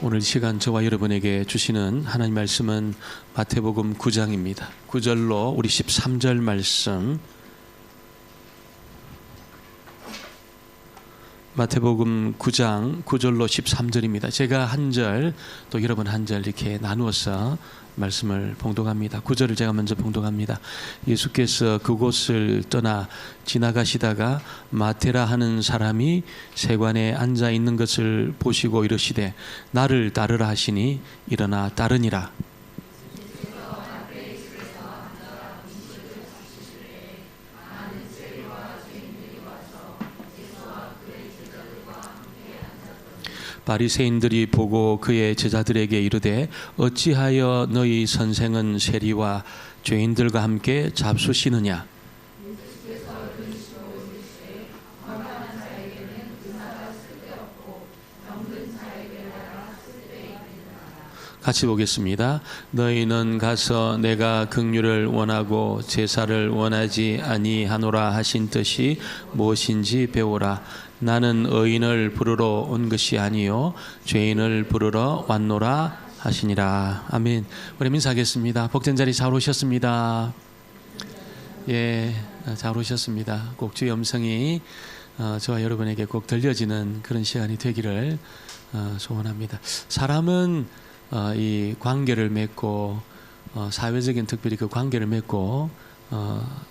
오늘 시간 저와 여러분에게 주시는 하나님 말씀은 마태복음 9장입니다. 9절로 우리 13절 말씀, 마태복음 9장 9절로 13절입니다. 제가 한 절, 또 여러분 한 절 이렇게 나누어서 말씀을 봉독합니다. 9절을 제가 먼저 봉독합니다. 예수께서 그곳을 떠나 지나가시다가 마테라 하는 사람이 세관에 앉아 있는 것을 보시고 이르시되 나를 따르라 하시니 일어나 따르니라. 바리새인들이 보고 그의 제자들에게 이르되 어찌하여 너희 선생은 세리와 죄인들과 함께 잡수시느냐? 같이 보겠습니다. 너희는 가서 내가 긍휼을 원하고 제사를 원하지 아니하노라 하신 뜻이 무엇인지 배우라. 나는 의인을 부르러 온 것이 아니요 죄인을 부르러 왔노라 하시니라. 아멘. 우리 인사하겠습니다. 복된 자리 잘 오셨습니다. 예, 잘 오셨습니다. 꼭 주의 음성이 저와 여러분에게 꼭 들려지는 그런 시간이 되기를 소원합니다. 사람은 이 관계를 맺고 사회적인 특별히 그 관계를 맺고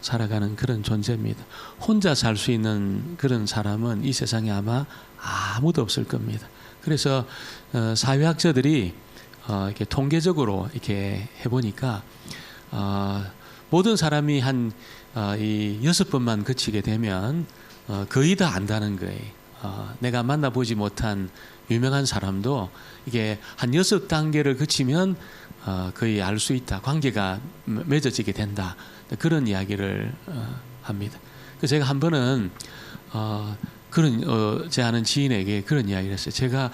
살아가는 그런 존재입니다. 혼자 살 수 있는 그런 사람은 이 세상에 아마 아무도 없을 겁니다. 그래서 사회학자들이 이렇게 통계적으로 이렇게 해보니까 모든 사람이 한 이 6번만 거치게 되면 거의 다 안다는 거예요. 내가 만나보지 못한 유명한 사람도 이게 한 6단계를 거치면 거의 알 수 있다. 관계가 맺어지게 된다. 그런 이야기를 합니다. 그래서 제가 한 번은 그런 제 아는 지인에게 그런 이야기를 했어요. 제가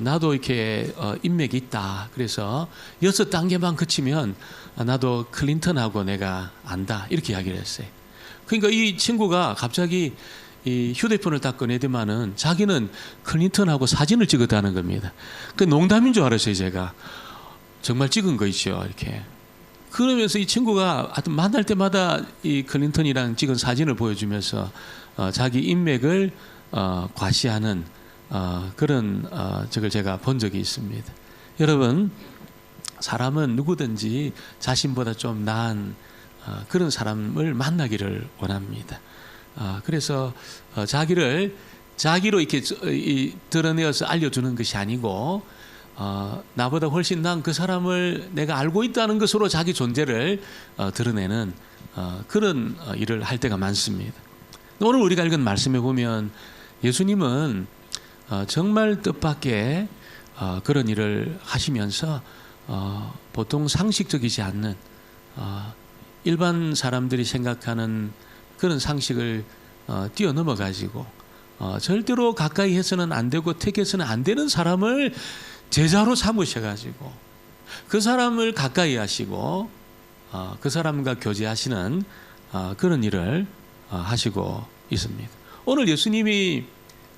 나도 이렇게 인맥이 있다. 그래서 6단계만 거치면 나도 클린턴하고 내가 안다. 이렇게 이야기를 했어요. 그러니까 이 친구가 갑자기 이 휴대폰을 딱 꺼내더만은 자기는 클린턴하고 사진을 찍었다는 겁니다. 그 농담인 줄 알았어요. 제가 정말 찍은 거 있죠. 이렇게. 그러면서 이 친구가 하여튼 만날 때마다 이 클린턴이랑 찍은 사진을 보여주면서 자기 인맥을 과시하는 그런 적을 제가 본 적이 있습니다. 여러분, 사람은 누구든지 자신보다 좀 나은 그런 사람을 만나기를 원합니다. 그래서 자기로 이렇게 드러내어서 알려주는 것이 아니고 나보다 훨씬 나은 그 사람을 내가 알고 있다는 것으로 자기 존재를 드러내는 그런 일을 할 때가 많습니다. 오늘 우리가 읽은 말씀에 보면 예수님은 정말 뜻밖의 그런 일을 하시면서 보통 상식적이지 않는 일반 사람들이 생각하는 그런 상식을 뛰어넘어 가지고 절대로 가까이 해서는 안 되고 택해서는 안 되는 사람을 제자로 삼으셔가지고 그 사람을 가까이 하시고 그 사람과 교제하시는 그런 일을 하시고 있습니다. 오늘 예수님이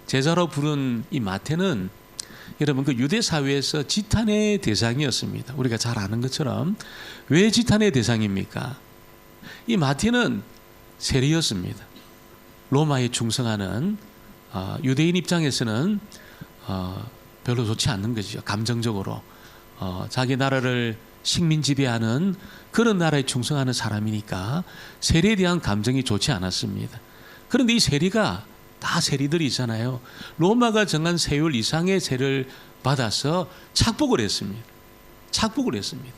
제자로 부른 이 마태는 여러분 그 유대 사회에서 지탄의 대상이었습니다. 우리가 잘 아는 것처럼 왜 지탄의 대상입니까? 이 마태는 세리였습니다. 로마에 충성하는 유대인 입장에서는 별로 좋지 않는 거죠. 감정적으로 자기 나라를 식민 지배하는 그런 나라에 충성하는 사람이니까 세리에 대한 감정이 좋지 않았습니다. 그런데 이 세리가 다 세리들이 있잖아요. 로마가 정한 세율 이상의 세를 받아서 착복을 했습니다. 착복을 했습니다.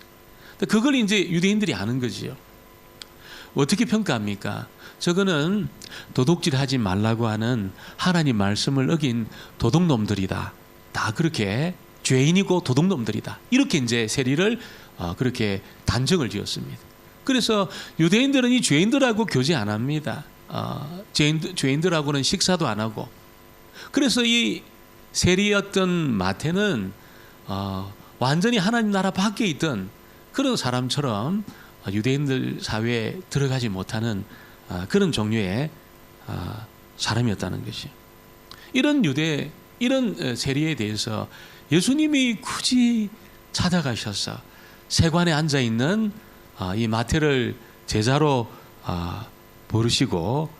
그걸 이제 유대인들이 아는 거지요. 어떻게 평가합니까? 저거는 도둑질하지 말라고 하는 하나님 말씀을 어긴 도둑놈들이다. 다 그렇게 죄인이고 도둑놈들이다. 이렇게 이제 세리를 그렇게 단정을 지었습니다. 그래서 유대인들은 이 죄인들하고 교제 안 합니다. 죄인들하고는 식사도 안 하고. 그래서 이 세리였던 마태는 완전히 하나님 나라 밖에 있던 그런 사람처럼 유대인들 사회에 들어가지 못하는 그런 종류의 사람이었다는 것이. 이런 이런 세리에 대해서 예수님이 굳이 찾아가셔서 세관에 앉아 있는 이 마태를 제자로 부르시고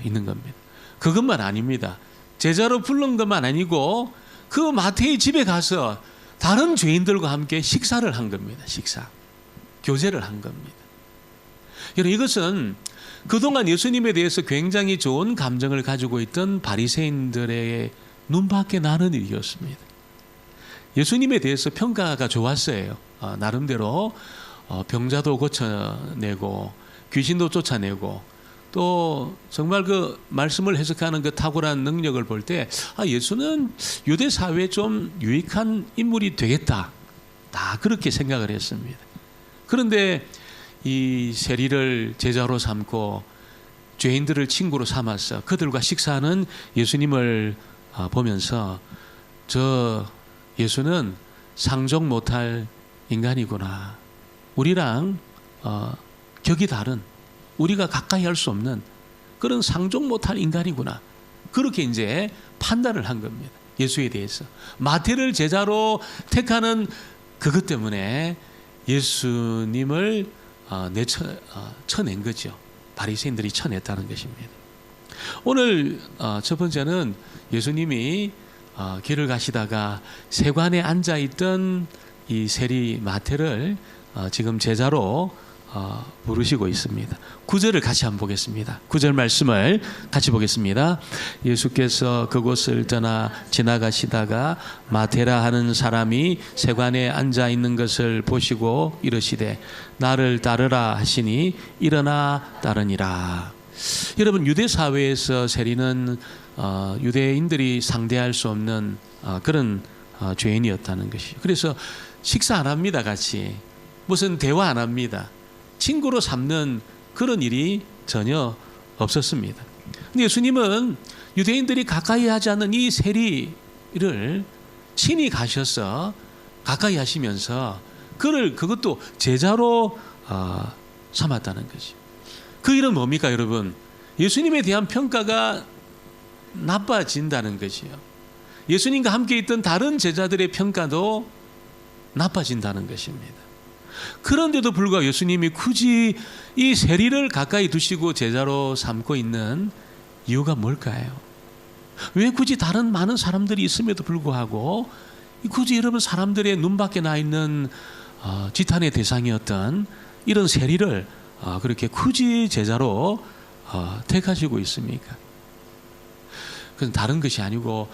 있는 겁니다. 그것만 아닙니다. 제자로 부른 것만 아니고 그 마태의 집에 가서 다른 죄인들과 함께 식사를 한 겁니다. 교제를 한 겁니다. 여러분, 이것은 그동안 예수님에 대해서 굉장히 좋은 감정을 가지고 있던 바리새인들의 눈밖에 나는 일이었습니다. 예수님에 대해서 평가가 좋았어요. 나름대로 병자도 고쳐내고 귀신도 쫓아내고 또 정말 그 말씀을 해석하는 그 탁월한 능력을 볼 때 예수는 유대 사회에 좀 유익한 인물이 되겠다. 다 그렇게 생각을 했습니다. 그런데 이 세리를 제자로 삼고 죄인들을 친구로 삼아서 그들과 식사하는 예수님을 보면서 저 예수는 상종 못할 인간이구나. 우리랑 격이 다른, 우리가 가까이 할 수 없는 그런 상종 못할 인간이구나. 그렇게 이제 판단을 한 겁니다. 예수에 대해서. 마태를 제자로 택하는 그것 때문에 예수님을 쳐낸 거죠. 바리새인들이 쳐냈다는 것입니다. 오늘 첫 번째는 예수님이 길을 가시다가 세관에 앉아있던 이 세리 마태를 지금 제자로 부르시고 있습니다. 9절을 같이 한번 보겠습니다. 9절 말씀을 같이 보겠습니다. 예수께서 그곳을 떠나 지나가시다가 마태라 하는 사람이 세관에 앉아 있는 것을 보시고 이르시되 나를 따르라 하시니 일어나 따르니라. 여러분, 유대 사회에서 세리는 유대인들이 상대할 수 없는 그런 죄인이었다는 것이죠. 그래서 식사 안 합니다. 같이 무슨 대화 안 합니다. 친구로 삼는 그런 일이 전혀 없었습니다. 근데 예수님은 유대인들이 가까이 하지 않는 이 세리를 친히 가셔서 가까이 하시면서 그것도 제자로 삼았다는 거죠. 그 일은 뭡니까, 여러분? 예수님에 대한 평가가 나빠진다는 것이요. 예수님과 함께 있던 다른 제자들의 평가도 나빠진다는 것입니다. 그런데도 불구하고 예수님이 굳이 이 세리를 가까이 두시고 제자로 삼고 있는 이유가 뭘까요? 왜 굳이 다른 많은 사람들이 있음에도 불구하고 굳이 여러분 사람들의 눈밖에 나 있는 지탄의 대상이었던 이런 세리를 그렇게 굳이 제자로 택하시고 있습니까? 그건 다른 것이 아니고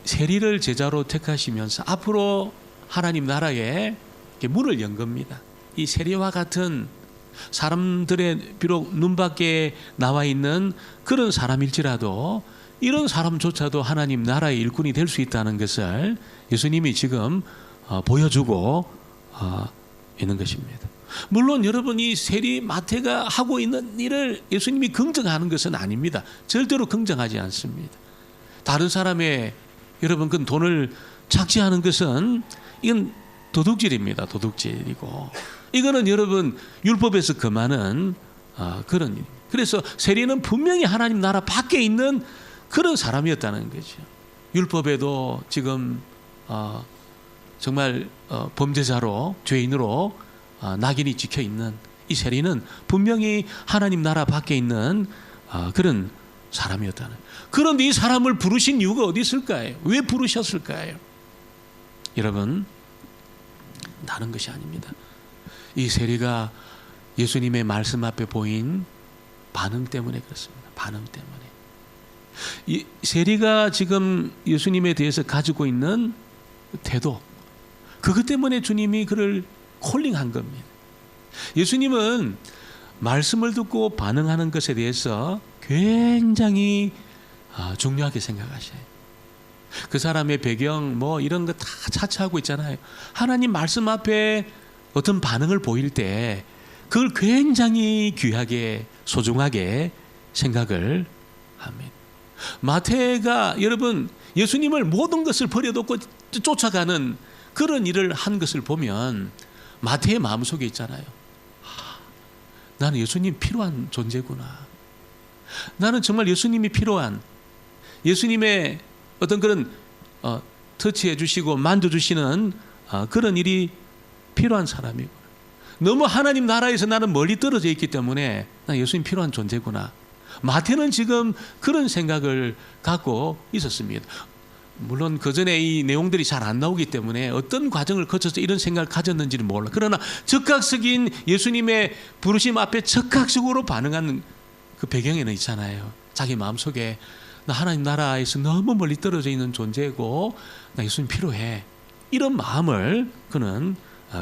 세리를 제자로 택하시면서 앞으로 하나님 나라에 문을 연 겁니다. 이 세리와 같은 사람들의 비록 눈밖에 나와 있는 그런 사람일지라도 이런 사람조차도 하나님 나라의 일꾼이 될 수 있다는 것을 예수님이 지금 보여주고 있는 것입니다. 물론 여러분, 이 세리 마태가 하고 있는 일을 예수님이 긍정하는 것은 아닙니다. 절대로 긍정하지 않습니다. 다른 사람의 여러분 그 돈을 착취하는 것은 이건 도둑질입니다. 도둑질이고 이거는 여러분 율법에서 금하는 그런 일. 그래서 세리는 분명히 하나님 나라 밖에 있는 그런 사람이었다는 거죠. 율법에도 지금 정말 범죄자로 죄인으로 낙인이 찍혀 있는 이 세리는 분명히 하나님 나라 밖에 있는 그런 사람이었다는. 그런데 이 사람을 부르신 이유가 어디 있을까요? 왜 부르셨을까요? 여러분, 다른 것이 아닙니다. 이 세리가 예수님의 말씀 앞에 보인 반응 때문에 그렇습니다. 반응 때문에. 이 세리가 지금 예수님에 대해서 가지고 있는 태도, 그것 때문에 주님이 그를 콜링한 겁니다. 예수님은 말씀을 듣고 반응하는 것에 대해서 굉장히 중요하게 생각하셔요. 그 사람의 배경 이런 거 다 차치하고 있잖아요. 하나님 말씀 앞에 어떤 반응을 보일 때 그걸 굉장히 귀하게 소중하게 생각을 합니다. 마태가 여러분 예수님을 모든 것을 버려두고 쫓아가는 그런 일을 한 것을 보면 마태의 마음속에 있잖아요. 나는 예수님 필요한 존재구나. 나는 정말 예수님이 필요한, 예수님의 어떤 그런 터치해 주시고 만져주시는 그런 일이 필요한 사람이고, 너무 하나님 나라에서 나는 멀리 떨어져 있기 때문에 나 예수님 필요한 존재구나. 마태는 지금 그런 생각을 갖고 있었습니다. 물론 그 전에 이 내용들이 잘 안 나오기 때문에 어떤 과정을 거쳐서 이런 생각을 가졌는지는 몰라. 그러나 적극적인 예수님의 부르심 앞에 적극적으로 반응하는 그 배경에는 있잖아요. 자기 마음속에 나 하나님 나라에서 너무 멀리 떨어져 있는 존재고 나 예수님 필요해. 이런 마음을 그는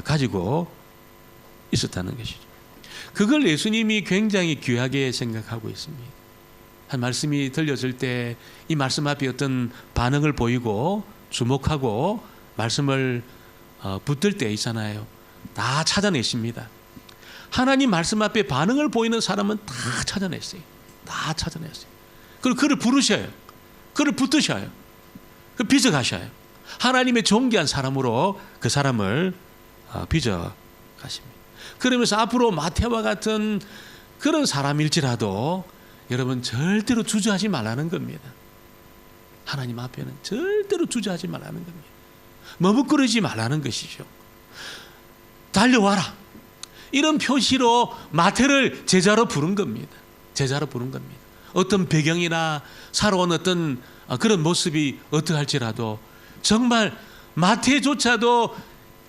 가지고 있었다는 것이죠. 그걸 예수님이 굉장히 귀하게 생각하고 있습니다. 한 말씀이 들려질 때 이 말씀 앞에 어떤 반응을 보이고 주목하고 말씀을 붙들 때 있잖아요. 다 찾아내십니다. 하나님 말씀 앞에 반응을 보이는 사람은 다 찾아냈어요. 다 찾아냈어요. 그리고 그를 부르셔요. 그를 붙드셔요. 그 빚어가셔요. 하나님의 존귀한 사람으로 그 사람을 빚어가십니다. 그러면서 앞으로 마태와 같은 그런 사람일지라도 여러분 절대로 주저하지 말라는 겁니다. 하나님 앞에는 절대로 주저하지 말라는 겁니다. 머뭇거리지 말라는 것이죠. 달려와라. 이런 표시로 마태를 제자로 부른 겁니다. 제자로 부른 겁니다. 어떤 배경이나 살아온 어떤 그런 모습이 어떠할지라도 정말 마태조차도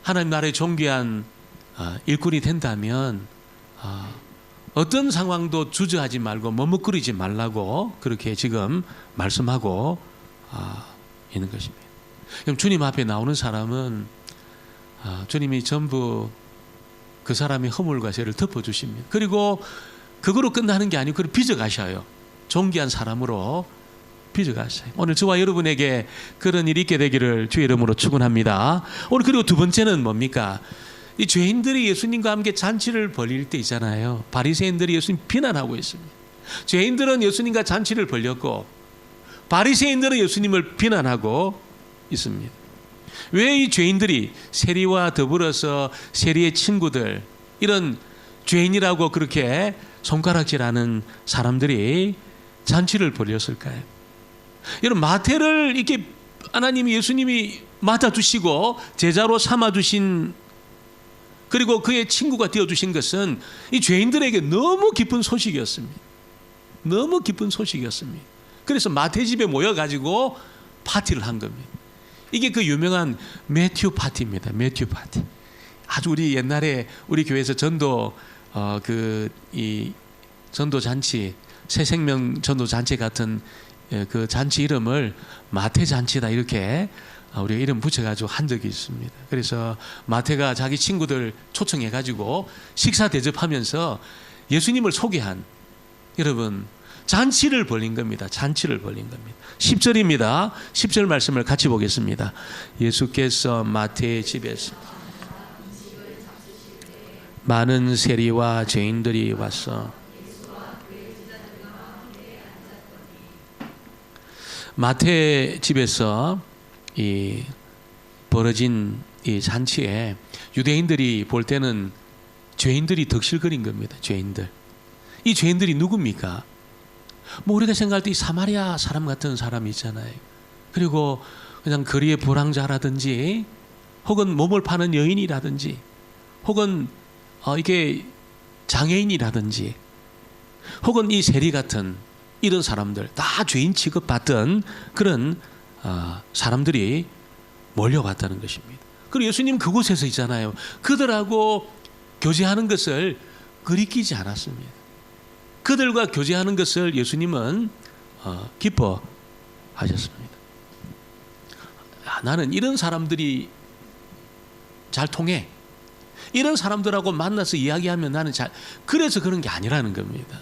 하나님 나라의 존귀한 일꾼이 된다면 어떤 상황도 주저하지 말고 머뭇거리지 말라고 그렇게 지금 말씀하고 있는 것입니다. 그럼 주님 앞에 나오는 사람은 주님이 전부 그 사람의 허물과 죄를 덮어주십니다. 그리고 그거로 끝나는 게 아니고 그걸 빚어가셔요. 존귀한 사람으로 빚어가셔요. 오늘 저와 여러분에게 그런 일이 있게 되기를 주의 이름으로 축원합니다. 오늘 그리고 두 번째는 뭡니까? 이 죄인들이 예수님과 함께 잔치를 벌일 때 있잖아요. 바리새인들이 예수님 비난하고 있습니다. 죄인들은 예수님과 잔치를 벌였고 바리새인들은 예수님을 비난하고 있습니다. 왜 이 죄인들이 세리와 더불어서 세리의 친구들 이런 죄인이라고 그렇게 손가락질하는 사람들이 잔치를 벌였을까요? 여러분 마태를 이렇게 하나님이 예수님이 맡아주시고 제자로 삼아주신 그리고 그의 친구가 되어주신 것은 이 죄인들에게 너무 기쁜 소식이었습니다. 너무 기쁜 소식이었습니다. 그래서 마태 집에 모여가지고 파티를 한 겁니다. 이게 그 유명한 매튜 파티입니다. 매튜 파티. 아주 우리 옛날에 우리 교회에서 전도 이 전도 잔치, 새생명 전도 잔치 같은 그 잔치 이름을 마태 잔치다 이렇게 우리가 이름 붙여가지고 한 적이 있습니다. 그래서 마태가 자기 친구들 초청해가지고 식사 대접하면서 예수님을 소개한 여러분 잔치를 벌린 겁니다. 잔치를 벌린 겁니다. 10절입니다. 10절 말씀을 같이 보겠습니다. 예수께서 마태의 집에서 많은 세리와 죄인들이 와서 마태 집에서 이 벌어진 이 잔치에 유대인들이 볼 때는 죄인들이 덕실거린 겁니다. 죄인들. 이 죄인들이 누굽니까? 뭐 우리가 생각할 때 이 사마리아 사람 같은 사람이 있잖아요. 그리고 그냥 거리의 불황자라든지 혹은 몸을 파는 여인이라든지 혹은 이게 장애인이라든지 혹은 이 세리 같은 이런 사람들 다 죄인 취급받던 그런 사람들이 몰려왔다는 것입니다. 그리고 예수님 그곳에서 있잖아요. 그들하고 교제하는 것을 그리끼지 않았습니다. 그들과 교제하는 것을 예수님은 기뻐하셨습니다. 나는 이런 사람들이 잘 통해. 이런 사람들하고 만나서 이야기하면 나는 그래서 그런 게 아니라는 겁니다.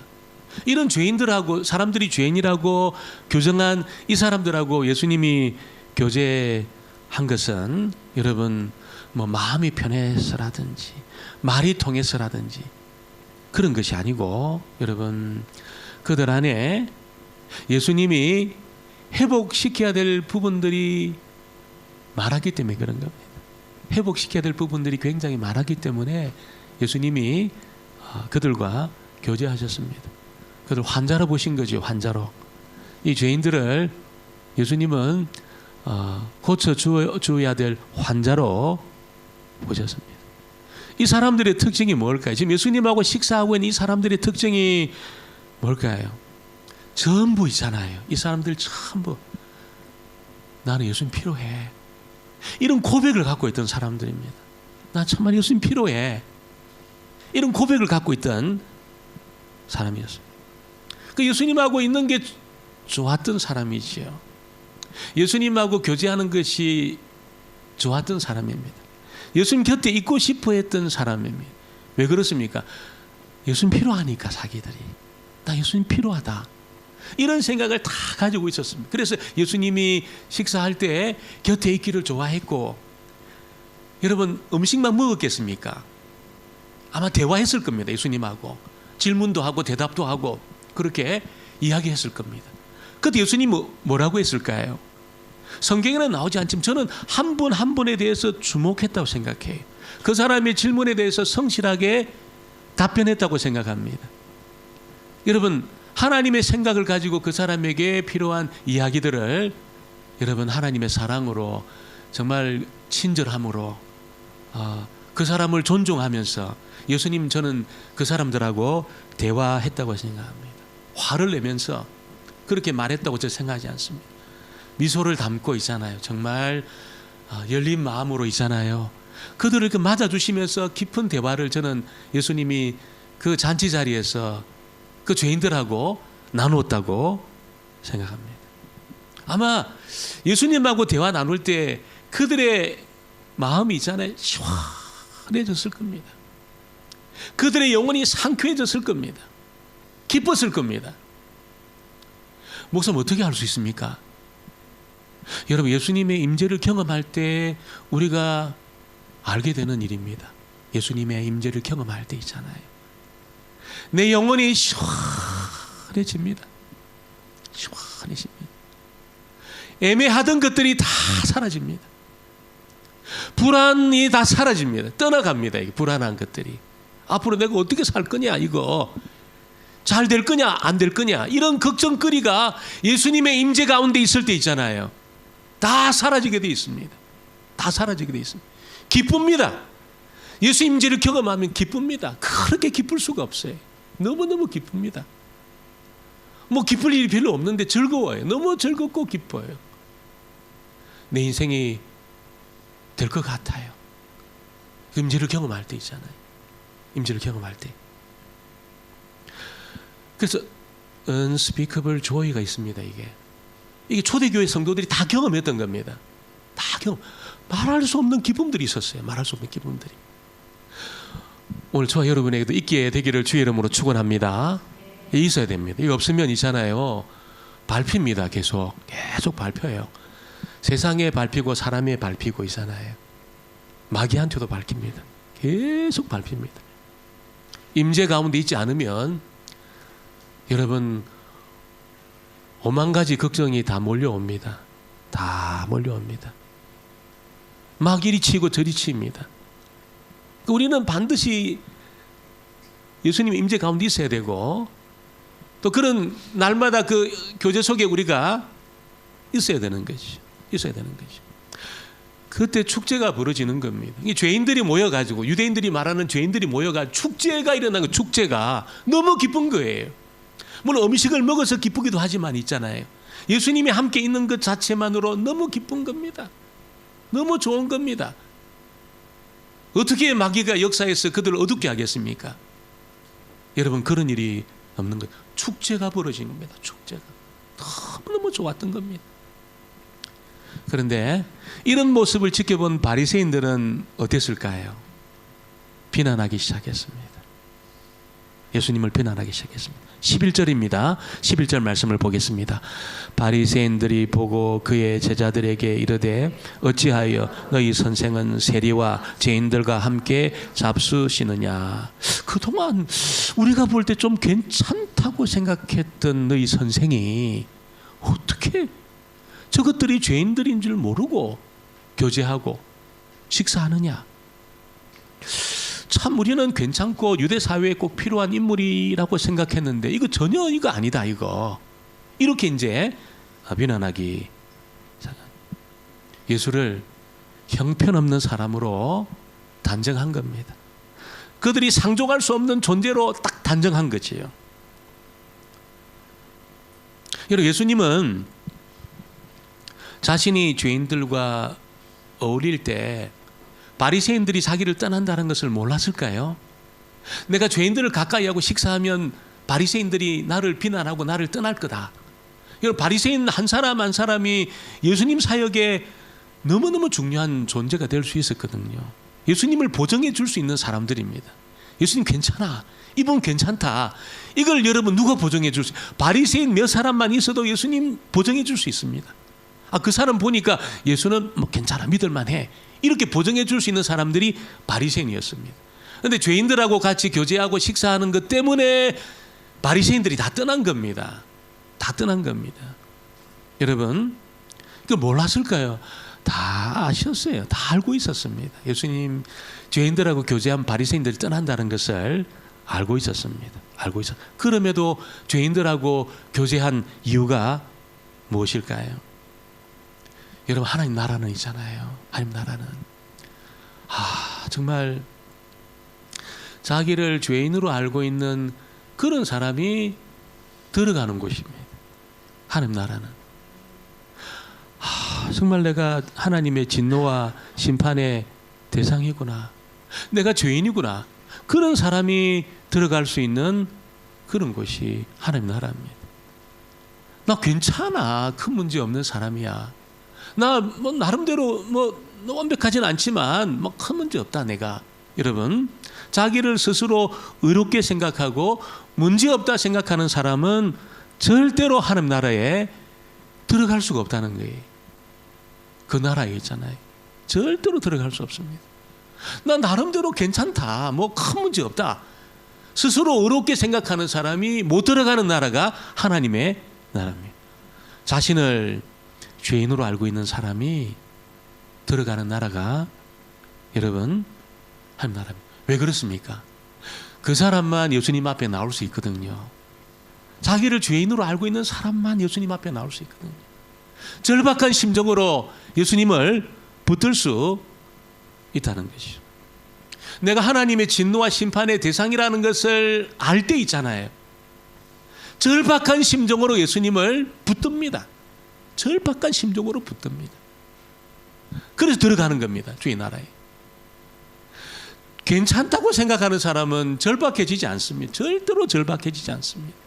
이런 죄인들하고 사람들이 죄인이라고 교정한 이 사람들하고 예수님이 교제한 것은 여러분 뭐 마음이 편해서라든지 말이 통해서라든지 그런 것이 아니고 여러분 그들 안에 예수님이 회복시켜야 될 부분들이 많았기 때문에 그런 겁니다. 회복시켜야 될 부분들이 굉장히 많았기 때문에 예수님이 그들과 교제하셨습니다. 그들 환자로 보신 거죠. 환자로. 이 죄인들을 예수님은 고쳐주어야 될 환자로 오셨습니다. 이 사람들의 특징이 뭘까요? 지금 예수님하고 식사하고 있는 이 사람들의 특징이 뭘까요? 전부 있잖아요. 이 사람들 전부 나는 예수님 필요해. 이런 고백을 갖고 있던 사람들입니다. 나 정말 예수님 필요해. 이런 고백을 갖고 있던 사람이었어요. 그 예수님하고 있는 게 좋았던 사람이지요. 예수님하고 교제하는 것이 좋았던 사람입니다. 예수님 곁에 있고 싶어 했던 사람입니다. 왜 그렇습니까? 예수님 필요하니까 자기들이. 나 예수님 필요하다. 이런 생각을 다 가지고 있었습니다. 그래서 예수님이 식사할 때 곁에 있기를 좋아했고, 여러분 음식만 먹었겠습니까? 아마 대화했을 겁니다. 예수님하고 질문도 하고 대답도 하고 그렇게 이야기했을 겁니다. 그때 예수님은 뭐라고 했을까요? 성경에는 나오지 않지만 저는 한 분 한 분에 대해서 주목했다고 생각해요. 그 사람의 질문에 대해서 성실하게 답변했다고 생각합니다. 여러분 하나님의 생각을 가지고 그 사람에게 필요한 이야기들을 여러분 하나님의 사랑으로 정말 친절함으로 그 사람을 존중하면서 예수님 저는 그 사람들하고 대화했다고 생각합니다. 화를 내면서 그렇게 말했다고 저는 생각하지 않습니다. 미소를 담고 있잖아요. 정말 열린 마음으로 있잖아요. 그들을 맞아주시면서 깊은 대화를 저는 예수님이 그 잔치 자리에서 그 죄인들하고 나누었다고 생각합니다. 아마 예수님하고 대화 나눌 때 그들의 마음이 있잖아요. 시원해졌을 겁니다. 그들의 영혼이 상쾌해졌을 겁니다. 기뻤을 겁니다. 목사님 어떻게 알 수 있습니까? 여러분 예수님의 임재를 경험할 때 우리가 알게 되는 일입니다. 예수님의 임재를 경험할 때 있잖아요. 내 영혼이 시원해집니다. 시원해집니다. 애매하던 것들이 다 사라집니다. 불안이 다 사라집니다. 떠나갑니다. 이 불안한 것들이. 앞으로 내가 어떻게 살 거냐 이거. 잘 될 거냐 안 될 거냐 이런 걱정거리가 예수님의 임재 가운데 있을 때 있잖아요. 다 사라지게 되어 있습니다. 다 사라지게 되어 있습니다. 기쁩니다. 예수 임재를 경험하면 기쁩니다. 그렇게 기쁠 수가 없어요. 너무너무 기쁩니다. 뭐 기쁠 일이 별로 없는데 즐거워요. 너무 즐겁고 기뻐요. 내 인생이 될 것 같아요. 임재를 경험할 때 있잖아요. 임재를 경험할 때. 그래서 unspeakable joy가 있습니다. 이게 초대교회 성도들이 다 경험했던 겁니다. 다 말할 수 없는 기쁨들이 있었어요. 말할 수 없는 기쁨들이. 오늘 저와 여러분에게도 있게 되기를 주의 이름으로 축원합니다. 있어야 됩니다. 이거 없으면 있잖아요. 밟힙니다. 계속 밟혀요. 세상에 밟히고 사람에 밟히고 있잖아요. 마귀한테도 밟힙니다. 계속 밟힙니다. 임재 가운데 있지 않으면 여러분 5만 가지 걱정이 다 몰려옵니다. 다 몰려옵니다. 막 이리 치고 저리 치입니다. 우리는 반드시 예수님 임재 가운데 있어야 되고 또 그런 날마다 그 교제 속에 우리가 있어야 되는 것이. 있어야 되는 것이. 그때 축제가 벌어지는 겁니다. 이 죄인들이 모여가지고 유대인들이 말하는 죄인들이 모여가 축제가 일어난 거. 축제가 너무 기쁜 거예요. 물론 음식을 먹어서 기쁘기도 하지만 있잖아요. 예수님이 함께 있는 것 자체만으로 너무 기쁜 겁니다. 너무 좋은 겁니다. 어떻게 마귀가 역사에서 그들을 어둡게 하겠습니까? 여러분 그런 일이 없는 거예요. 축제가 벌어진 겁니다. 축제가 너무너무 좋았던 겁니다. 그런데 이런 모습을 지켜본 바리새인들은 어땠을까요? 비난하기 시작했습니다. 예수님을 비난하기 시작했습니다. 11절입니다. 11절 말씀을 보겠습니다. 바리새인들이 보고 그의 제자들에게 이르되 어찌하여 너희 선생은 세리와 죄인들과 함께 잡수시느냐. 그동안 우리가 볼 때 좀 괜찮다고 생각했던 너희 선생이 어떻게 저것들이 죄인들인 줄 모르고 교제하고 식사하느냐. 참 우리는 괜찮고 유대 사회에 꼭 필요한 인물이라고 생각했는데 이거 전혀 이거 아니다 이거. 이렇게 이제 비난하기 예수를 형편없는 사람으로 단정한 겁니다. 그들이 상종할 수 없는 존재로 딱 단정한 거지요. 여러분, 예수님은 자신이 죄인들과 어울릴 때 바리새인들이 자기를 떠난다는 것을 몰랐을까요? 내가 죄인들을 가까이 하고 식사하면 바리새인들이 나를 비난하고 나를 떠날 거다. 여러분, 바리새인 한 사람 한 사람이 예수님 사역에 너무너무 중요한 존재가 될 수 있었거든요. 예수님을 보정해 줄 수 있는 사람들입니다. 예수님 괜찮아, 이분 괜찮다. 이걸 여러분 누가 보정해 줄 수? 바리새인 몇 사람만 있어도 예수님 보정해 줄 수 있습니다. 그 사람 보니까 예수는 뭐 괜찮아, 믿을만해, 이렇게 보정해 줄 수 있는 사람들이 바리새인이었습니다. 그런데 죄인들하고 같이 교제하고 식사하는 것 때문에 바리새인들이 다 떠난 겁니다. 다 떠난 겁니다. 여러분, 그 몰랐을까요? 다 아셨어요. 다 알고 있었습니다. 예수님 죄인들하고 교제한 바리새인들이 떠난다는 것을 알고 있었습니다. 알고 있었. 그럼에도 죄인들하고 교제한 이유가 무엇일까요? 여러분, 하나님 나라는 있잖아요. 하나님 나라는 정말 자기를 죄인으로 알고 있는 그런 사람이 들어가는 곳입니다. 하나님 나라는 정말 내가 하나님의 진노와 심판의 대상이구나, 내가 죄인이구나, 그런 사람이 들어갈 수 있는 그런 곳이 하나님 나라입니다. 나 괜찮아, 큰 문제 없는 사람이야, 나 뭐 나름대로 뭐 완벽하진 않지만 뭐 큰 문제 없다 내가. 여러분, 자기를 스스로 의롭게 생각하고 문제 없다 생각하는 사람은 절대로 하나님 나라에 들어갈 수가 없다는 거예요. 그 나라에 있잖아요. 절대로 들어갈 수 없습니다. 나 나름대로 괜찮다, 뭐 큰 문제 없다, 스스로 의롭게 생각하는 사람이 못 들어가는 나라가 하나님의 나라입니다. 자신을 죄인으로 알고 있는 사람이 들어가는 나라가 여러분 하나님 나라입니다. 왜 그렇습니까? 그 사람만 예수님 앞에 나올 수 있거든요. 자기를 죄인으로 알고 있는 사람만 예수님 앞에 나올 수 있거든요. 절박한 심정으로 예수님을 붙들 수 있다는 것이죠. 내가 하나님의 진노와 심판의 대상이라는 것을 알 때 있잖아요. 절박한 심정으로 예수님을 붙듭니다. 절박한 심정으로 붙듭니다. 그래서 들어가는 겁니다. 주의 나라에. 괜찮다고 생각하는 사람은 절박해지지 않습니다. 절대로 절박해지지 않습니다.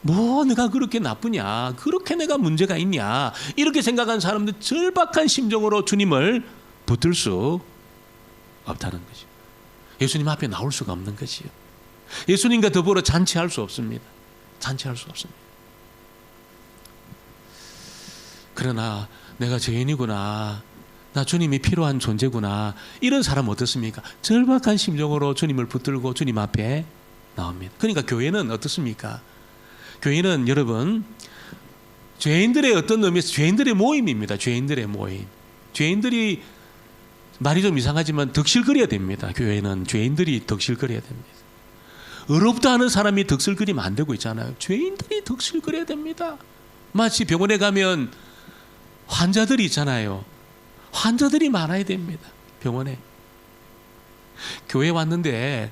뭐 내가 그렇게 나쁘냐, 그렇게 내가 문제가 있냐, 이렇게 생각하는 사람들 절박한 심정으로 주님을 붙들 수 없다는 거죠. 예수님 앞에 나올 수가 없는 것이요. 예수님과 더불어 잔치할 수 없습니다. 잔치할 수 없습니다. 그러나 내가 죄인이구나, 나 주님이 필요한 존재구나, 이런 사람 어떻습니까? 절박한 심정으로 주님을 붙들고 주님 앞에 나옵니다. 그러니까 교회는 어떻습니까? 교회는 여러분 죄인들의 어떤 의미에서 죄인들의 모임입니다. 죄인들의 모임. 죄인들이 말이 좀 이상하지만 덕실거려야 됩니다. 교회는 죄인들이 덕실거려야 됩니다. 의롭다 하는 사람이 덕실거리면 안 되고 있잖아요. 죄인들이 덕실거려야 됩니다. 마치 병원에 가면 환자들이 있잖아요. 환자들이 많아야 됩니다. 병원에. 교회에 왔는데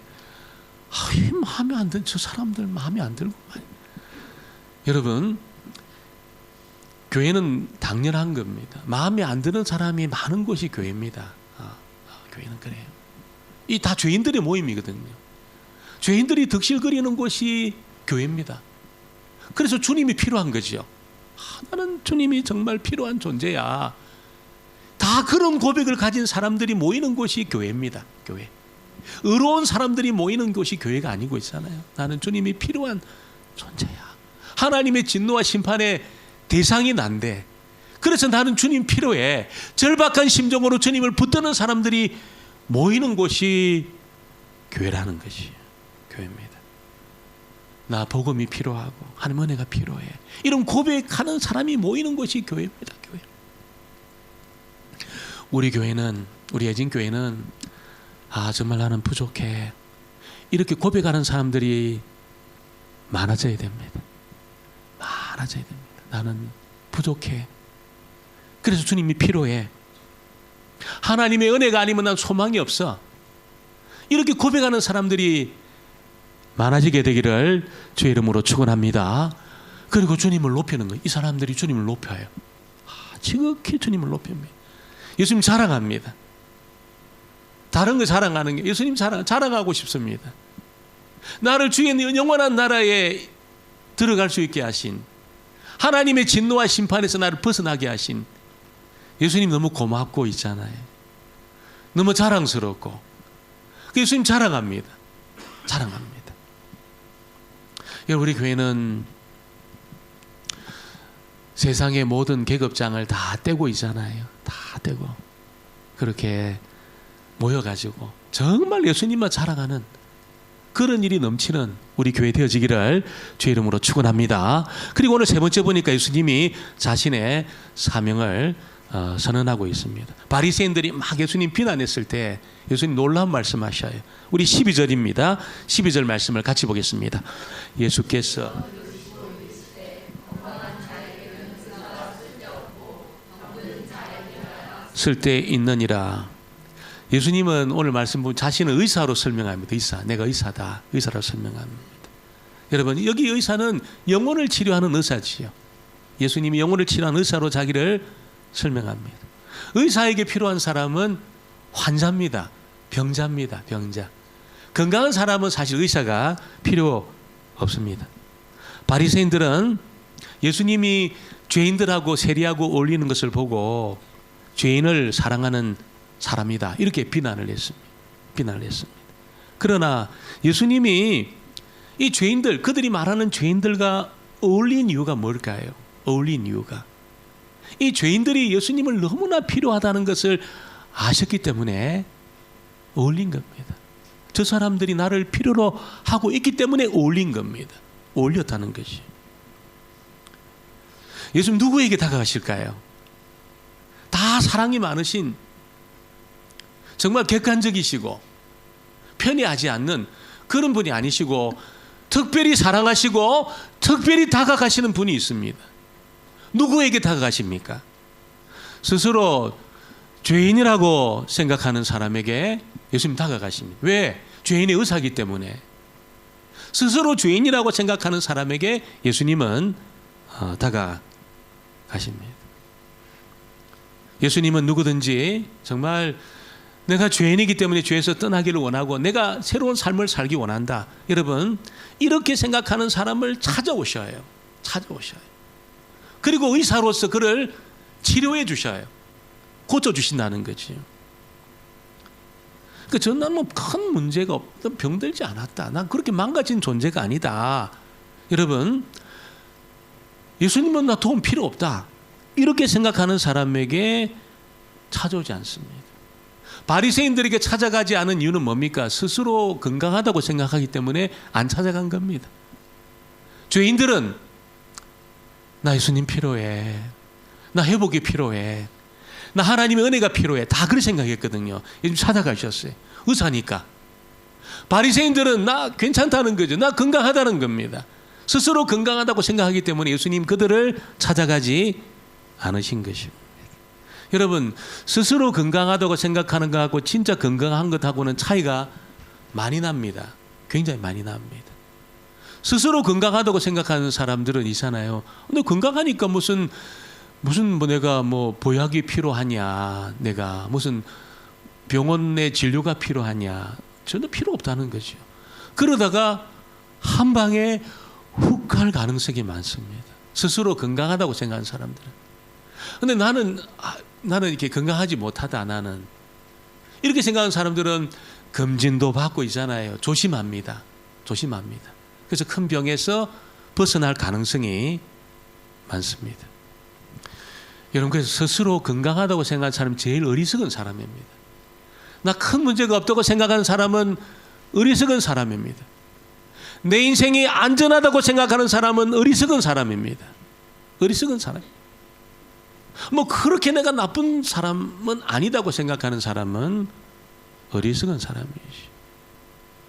마음에 안 드는 저 사람들 마음에 안 들고. 여러분, 교회는 당연한 겁니다. 마음에 안 드는 사람이 많은 곳이 교회입니다. 교회는 그래요. 이 다 죄인들의 모임이거든요. 죄인들이 덕실거리는 곳이 교회입니다. 그래서 주님이 필요한 거죠. 나는 주님이 정말 필요한 존재야. 다 그런 고백을 가진 사람들이 모이는 곳이 교회입니다. 교회. 의로운 사람들이 모이는 곳이 교회가 아니고 있잖아요. 나는 주님이 필요한 존재야. 하나님의 진노와 심판의 대상이 난데, 그래서 나는 주님 필요해. 절박한 심정으로 주님을 붙드는 사람들이 모이는 곳이 교회라는 것이 교회입니다. 나 복음이 필요하고 하나님 은혜가 필요해, 이런 고백하는 사람이 모이는 곳이 교회입니다. 교회. 우리 교회는, 우리 애진교회는 정말 나는 부족해, 이렇게 고백하는 사람들이 많아져야 됩니다. 많아져야 됩니다. 나는 부족해. 그래서 주님이 필요해. 하나님의 은혜가 아니면 난 소망이 없어. 이렇게 고백하는 사람들이 많아지게 되기를 주의 이름으로 축원합니다. 그리고 주님을 높이는 거예요. 이 사람들이 주님을 높여요. 지극히 주님을 높입니다. 예수님 자랑합니다. 다른 거 자랑하는 게 예수님 자랑하고 싶습니다. 나를 주의 영원한 나라에 들어갈 수 있게 하신, 하나님의 진노와 심판에서 나를 벗어나게 하신 예수님 너무 고맙고 있잖아요. 너무 자랑스럽고. 예수님 자랑합니다. 자랑합니다. 우리 교회는 세상의 모든 계급장을 다 떼고 있잖아요. 다 떼고 그렇게 모여가지고 정말 예수님만 자랑하는 그런 일이 넘치는 우리 교회 되어지기를 주의 이름으로 축원합니다. 그리고 오늘 세 번째 보니까 예수님이 자신의 사명을 선언하고 있습니다. 바리새인들이 막 예수님 비난했을 때 예수님 놀라운 말씀하셔요. 우리 12절입니다. 12절 말씀을 같이 보겠습니다. 예수께서 쓸데 있느니라. 예수님은 오늘 말씀 보면 자신은 의사로 설명합니다. 의사, 내가 의사다. 의사로 설명합니다. 여러분, 여기 의사는 영혼을 치료하는 의사지요. 예수님이 영혼을 치료하는 의사로 자기를 설명합니다. 의사에게 필요한 사람은 환자입니다. 병자입니다. 병자. 건강한 사람은 사실 의사가 필요 없습니다. 바리새인들은 예수님이 죄인들하고 세리하고 어울리는 것을 보고 죄인을 사랑하는 사람이다, 이렇게 비난을 했습니다. 그러나 예수님이 이 죄인들, 그들이 말하는 죄인들과 어울린 이유가 뭘까요? 어울린 이유가 이 죄인들이 예수님을 너무나 필요하다는 것을 아셨기 때문에 어울린 겁니다. 저 사람들이 나를 필요로 하고 있기 때문에 어울린 겁니다. 어울렸다는 것이. 예수님 누구에게 다가가실까요? 다 사랑이 많으신, 정말 객관적이시고 편애하지 않는 그런 분이 아니시고 특별히 사랑하시고 특별히 다가가시는 분이 있습니다. 누구에게 다가가십니까? 스스로 죄인이라고 생각하는 사람에게 예수님 다가가십니다. 왜? 죄인의 의사이기 때문에. 스스로 죄인이라고 생각하는 사람에게 예수님은 다가가십니다. 예수님은 누구든지 정말 내가 죄인이기 때문에 죄에서 떠나기를 원하고 내가 새로운 삶을 살기 원한다, 여러분, 이렇게 생각하는 사람을 찾아오셔요. 그리고 의사로서 그를 치료해 주셔요. 고쳐주신다는 거지. 그러니까 저는 난 뭐 큰 문제가 없다, 병들지 않았다, 난 그렇게 망가진 존재가 아니다. 여러분, 예수님은 나 도움 필요 없다, 이렇게 생각하는 사람에게 찾아오지 않습니다. 바리새인들에게 찾아가지 않은 이유는 뭡니까? 스스로 건강하다고 생각하기 때문에 안 찾아간 겁니다. 죄인들은 나 예수님 필요해, 나 회복이 필요해, 나 하나님의 은혜가 필요해, 다 그렇게 생각했거든요. 예수님 찾아가셨어요. 의사니까. 바리새인들은 나 괜찮다는 거죠. 나 건강하다는 겁니다. 스스로 건강하다고 생각하기 때문에 예수님 그들을 찾아가지 않으신 것입니다. 여러분, 스스로 건강하다고 생각하는 것하고 진짜 건강한 것하고는 차이가 많이 납니다. 굉장히 많이 납니다. 스스로 건강하다고 생각하는 사람들은 있잖아요. 근데 건강하니까 무슨 뭐 내가 뭐 보약이 필요하냐, 내가 무슨 병원의 진료가 필요하냐, 전혀 필요 없다는 거죠. 그러다가 한 방에 훅 갈 가능성이 많습니다. 스스로 건강하다고 생각하는 사람들은. 근데 나는 이렇게 건강하지 못하다, 나는 이렇게 생각하는 사람들은 검진도 받고 있잖아요. 조심합니다. 그래서 큰 병에서 벗어날 가능성이 많습니다. 여러분, 그래서 스스로 건강하다고 생각하는 사람이 제일 어리석은 사람입니다. 나 큰 문제가 없다고 생각하는 사람은 어리석은 사람입니다. 내 인생이 안전하다고 생각하는 사람은 어리석은 사람입니다. 어리석은 사람. 뭐 그렇게 내가 나쁜 사람은 아니다고 생각하는 사람은 어리석은 사람이지.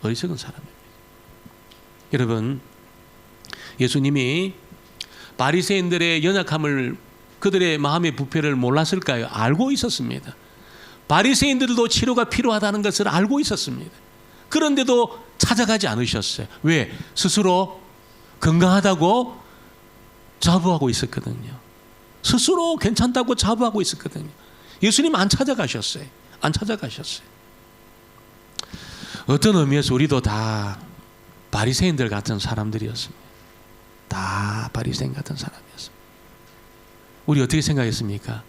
어리석은 사람입니다. 여러분, 예수님이 바리새인들의 연약함을 그들의 마음의 부패를 몰랐을까요? 알고 있었습니다. 바리새인들도 치료가 필요하다는 것을 알고 있었습니다. 그런데도 찾아가지 않으셨어요. 왜? 스스로 건강하다고 자부하고 있었거든요. 스스로 괜찮다고 자부하고 있었거든요. 예수님 안 찾아가셨어요. 안 찾아가셨어요. 어떤 의미에서 우리도 다 바리새인들 같은 사람들이었습니다. 다 바리새인 같은 사람이었습니다. 우리 어떻게 생각했습니까?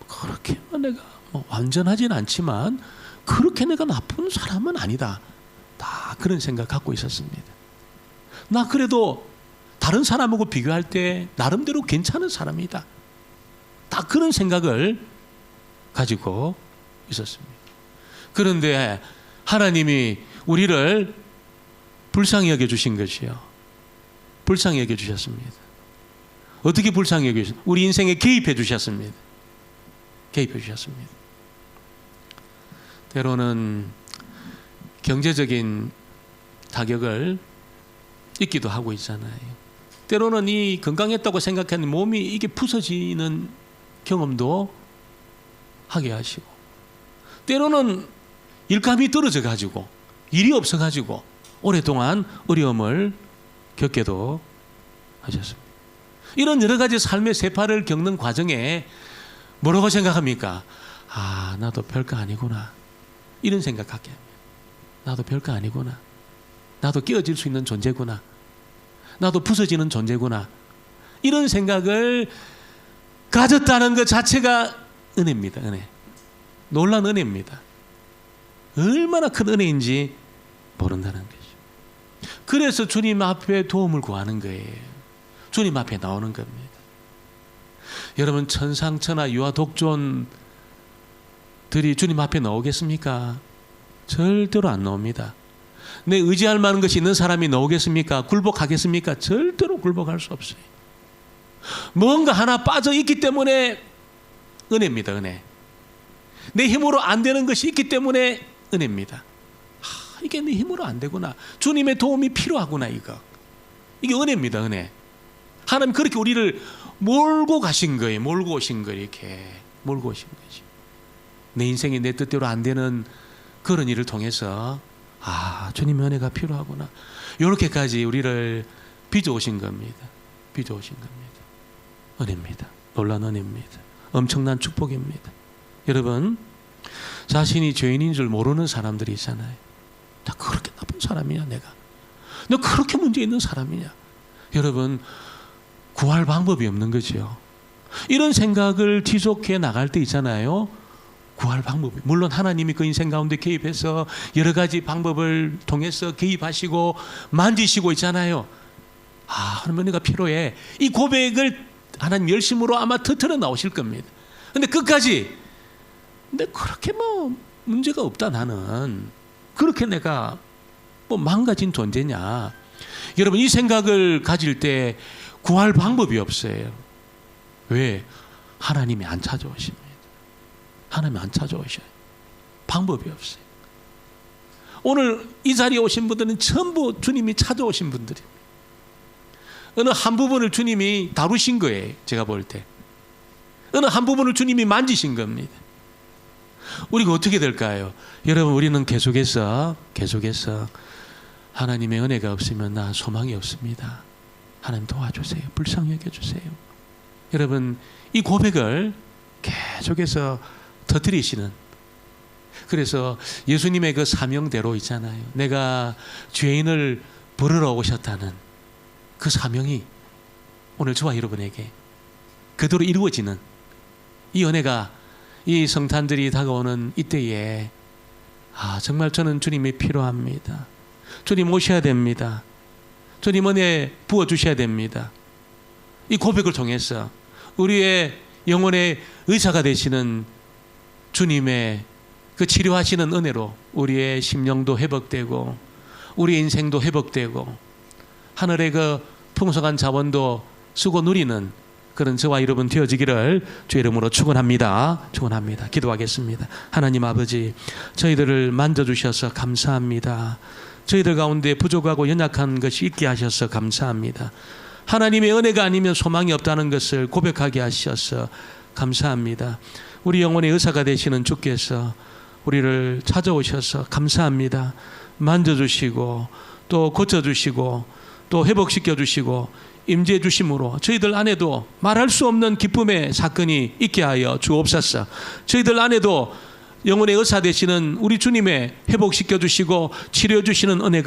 그렇게 내가 완전하진 않지만 그렇게 내가 나쁜 사람은 아니다. 다 그런 생각 갖고 있었습니다. 나 그래도 다른 사람하고 비교할 때 나름대로 괜찮은 사람이다. 다 그런 생각을 가지고 있었습니다. 그런데 하나님이 우리를 불쌍히 여겨주신 것이요. 불쌍히 여겨주셨습니다. 어떻게 불쌍히 여겨주셨습니까? 우리 인생에 개입해 주셨습니다. 개입해 주셨습니다. 때로는 경제적인 타격을 입기도 하고 있잖아요. 때로는 이 건강했다고 생각하는 몸이 이게 부서지는 경험도 하게 하시고, 때로는 일감이 떨어져 가지고 일이 없어 가지고 오랫동안 어려움을 겪게도 하셨습니다. 이런 여러 가지 삶의 세파를 겪는 과정에 뭐라고 생각합니까? 아, 나도 별거 아니구나. 이런 생각하게 합니다. 나도 별거 아니구나. 나도 깨어질 수 있는 존재구나. 나도 부서지는 존재구나. 이런 생각을 가졌다는 것 자체가 은혜입니다. 은혜. 놀라운 은혜입니다. 얼마나 큰 은혜인지 모른다는 거죠. 그래서 주님 앞에 도움을 구하는 거예요. 주님 앞에 나오는 겁니다. 여러분, 천상천하 유아 독존들이 주님 앞에 나오겠습니까? 절대로 안 나옵니다. 내 의지할 만한 것이 있는 사람이 나오겠습니까? 굴복하겠습니까? 절대로 굴복할 수 없어요. 뭔가 하나 빠져 있기 때문에 은혜입니다. 은혜. 내 힘으로 안 되는 것이 있기 때문에 은혜입니다. 이게 내 힘으로 안 되구나. 주님의 도움이 필요하구나. 이게 은혜입니다. 은혜. 하나님 그렇게 우리를 몰고 가신 거예요. 몰고 오신 거예요. 이렇게 몰고 오신 거지. 내 인생이 내 뜻대로 안 되는 그런 일을 통해서 주님의 은혜가 필요하구나. 이렇게까지 우리를 빚어오신 겁니다. 빚어오신 겁니다. 은혜입니다. 놀라운 은혜입니다. 엄청난 축복입니다. 여러분, 자신이 죄인인 줄 모르는 사람들이 있잖아요. 나 그렇게 나쁜 사람이냐 내가. 너 그렇게 문제 있는 사람이냐. 여러분, 구할 방법이 없는 거죠. 이런 생각을 지속해 나갈 때 있잖아요. 구할 방법이. 물론 하나님이 그 인생 가운데 개입해서 여러 가지 방법을 통해서 개입하시고 만지시고 있잖아요. 하나님 은혜가 필요해. 이 고백을 하나님 열심으로 아마 터트려 나오실 겁니다. 근데 끝까지 근데 그렇게 문제가 없다 나는. 그렇게 내가 망가진 존재냐. 여러분, 이 생각을 가질 때 구할 방법이 없어요. 왜? 하나님이 안 찾아오십니다. 하나님이 안 찾아오셔요. 방법이 없어요. 오늘 이 자리에 오신 분들은 전부 주님이 찾아오신 분들입니다. 어느 한 부분을 주님이 다루신 거예요. 제가 볼 때. 어느 한 부분을 주님이 만지신 겁니다. 우리가 어떻게 될까요? 여러분, 우리는 계속해서 하나님의 은혜가 없으면 나 소망이 없습니다. 하나님 도와주세요. 불쌍히 여겨주세요. 여러분, 이 고백을 계속해서 터뜨리시는, 그래서 예수님의 그 사명대로 있잖아요. 내가 죄인을 부르러 오셨다는 그 사명이 오늘 저와 여러분에게 그대로 이루어지는 이 은혜가 이 성탄들이 다가오는 이때에 정말 저는 주님이 필요합니다. 주님 오셔야 됩니다. 주님 은혜 부어주셔야 됩니다. 이 고백을 통해서 우리의 영혼의 의사가 되시는 주님의 그 치료하시는 은혜로 우리의 심령도 회복되고 우리의 인생도 회복되고 하늘의 그 풍성한 자원도 쓰고 누리는 그런 저와 여러분 되어지기를 주의 이름으로 축원합니다. 축원합니다. 기도하겠습니다. 하나님 아버지, 저희들을 만져주셔서 감사합니다. 저희들 가운데 부족하고 연약한 것이 있게 하셔서 감사합니다. 하나님의 은혜가 아니면 소망이 없다는 것을 고백하게 하셔서 감사합니다. 우리 영혼의 의사가 되시는 주께서 우리를 찾아오셔서 감사합니다. 만져주시고 또 고쳐주시고 또 회복시켜주시고 임재해 주심으로 저희들 안에도 말할 수 없는 기쁨의 사건이 있게 하여 주옵소서. 저희들 안에도 영혼의 의사 되시는 우리 주님의 회복시켜 주시고 치료해 주시는 은혜가